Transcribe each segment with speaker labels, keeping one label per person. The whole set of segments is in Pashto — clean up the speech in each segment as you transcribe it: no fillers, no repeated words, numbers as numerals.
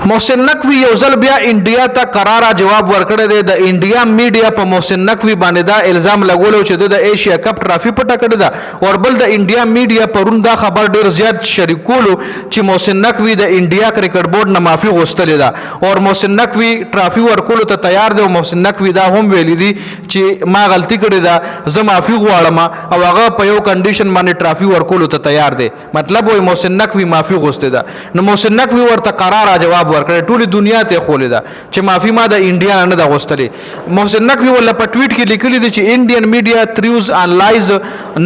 Speaker 1: محسن نقوی یو ځل بیا انډیا ته قراره جواب ورکړی دی. د انډیا میډیا په محسن نقوی باندې دا الزام لګولو چې د ایشیا کپ ټرافي پټه کړې ده، او بل د انډیا میډیا پرون دا خبر ډیر زیات شریکولو چې محسن نقوی د انډیا کرکټ بورډ نه معافي غوښتلې ده او محسن نقوی ټرافي ورکولو ته تیار دی. او محسن نقوی دا هم ویلي دي چې ما غلطي کړې ده، زه معافي غواړم، او هغه په یو کنډیشن باندې ټرافي ورکولو ته تیار دی. مطلب وایي محسن نقوی معافي غوښتې ده. نو محسن نقوی ورته قراره جواب ورکړی، ټولې دنیا ته خولې ده چې معافي ما د انډیا نه ده غوښتلې. محسن نقوی ولا په ټویټ کې لیکلي دي چې انډین میډیا thrives on lies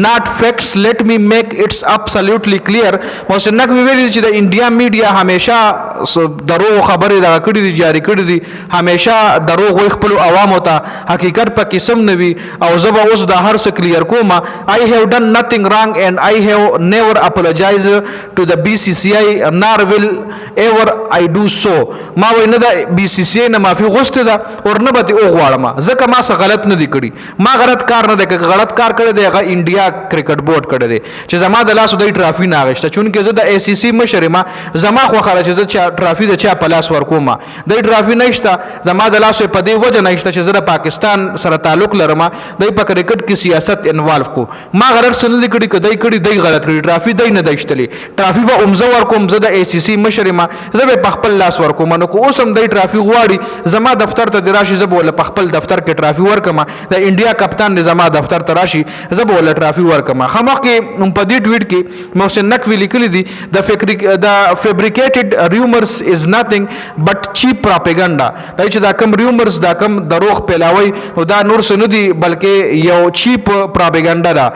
Speaker 1: not facts, let me make it absolutely clear. محسن نقوی ویلي چې د انډیا میډیا همیشه دروغ خبرې دغه کړي دي، جاری کړي دي، همیشه دروغ وایي خپل عوامو ته، حقیقت پکې سم نه وي. او زه به اوس دا هر څه کلیر کوم. I have done nothing wrong and I have never apologized to the BCCI nor will ever I do so. ما وای نه د بي سي سي نه معافي غوښته ده او نه به او غواړم، ځکه ما څه غلط نه دی کړی، ما غلط کار نه دی کړی. غلط کار کړی دی هغه انډیا کرکټ بورډ کړی دی چې زما د لاس د ټرافي نه اغشته، چونکه زه د ACC مشر ما، زما خو خاله چې زه ټرافي د چا په لاس ورکوم، د ټرافي نشته، زما د لاس په دې وجه نشته چې زه د پاکستان سره تعلق لرم، د په کرکټ کې سیاست انوالو کو. ما غلط سن لیکړي کدی کړي دی غلط کړي، ټرافي دی نه دشتلی، ټرافي به امزه ورکوم، زه د ACC مشر ما، زه به خپل لاس ورکوم. نو کو اوس هم د ټرافي غواړي زما دفتر ته دراشي، زه به په خپل دفتر کې ټرافي ورکم. د انډیا کپتان د زما دفتر ته راشي، زه به ټرافي ورکم. خامخ کې په دې ټویټ کې محسن نقوی لیکلي دي د فیبریکیټډ ریومرز از نثینګ بٹ چیپ پروپاګاندا. دا چې دا کم ریومرز، دا کم دروغ پیلاوي، نو دا نور څه نه دي بلکې یو چیپ پروپاګاندا ده.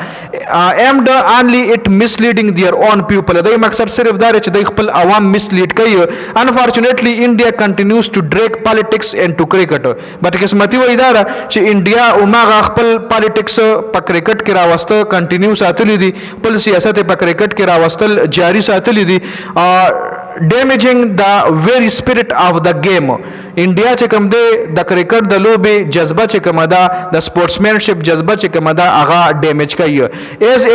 Speaker 1: ایمډ اونلی اٹ misleading their own people. دا مقصد صرف دا چې د خپل عوام مسلیډ کوي. Unfortunately India continues to drag politics into cricket. بدقسمتي وای دا چې انډیا او ما خپل پالیټکس په کرکټ کې راوسته کنټینیو ساتلی دي، خپل سیاست په کرکټ کې راوستل جاری ساتلی دي، damaging the very spirit of the game. انډیا چې کوم دی د کرکټ د لوبې جذبه چې کومه ده، د سپورټسمنشپ جذبه چې کومه ده، هغه ډیمیج کوي. ایز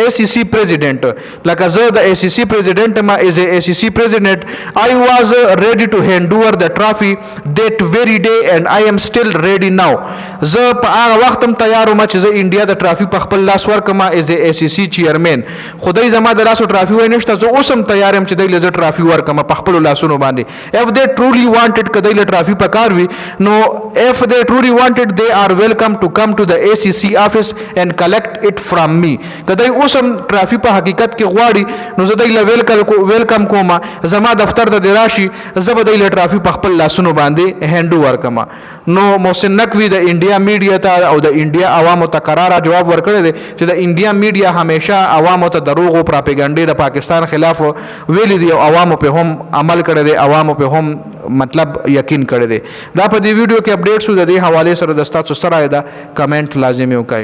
Speaker 1: ACC پریزیډنټ، لکه زه د ACC پریزیډنټ ما، ایز ACC پریزیډنټ I was ready to hand over the trophy that very day and I am still ready now. زه په هغه وخت هم تیار وم چې زه انډیا د ټرافي په خپل لاس ورکم ایز ACC چیرمن. خدای زما د لاسو ټرافي وای نشته، زه اوس هم تیار یم چې د لزه ټرافي ورکم په خپل لاسونو باندې. If they truly wanted کدی له ټرافي پکار وي، نو if they truly wanted they are welcome to come to the ACC office and collect it from me. کدی اوس هم ټرافي په حقیقت کې غواړي، نو زه د ویلکم کوم، زما دفتر ته راشي، زه به د ټرافي په خپل لاسونو باندې هند ورکم. نو محسن نقوی د انډیا میډیا ته او د انډیا عوامو ته قراره جواب ورکړی دی چې د انډیا میډیا همیشه عوامو ته دروغ او پروپاګاندا د پاکستان خلاف ویلي دي، او عوامو په هم عمل کړی دی، عوامو په هم مطلب یقین کړی دی. دا په دې ویډیو کې اپډیټ شو. د دې حواله سره د تاسو سره دا کمنټ لازمي وکړئ.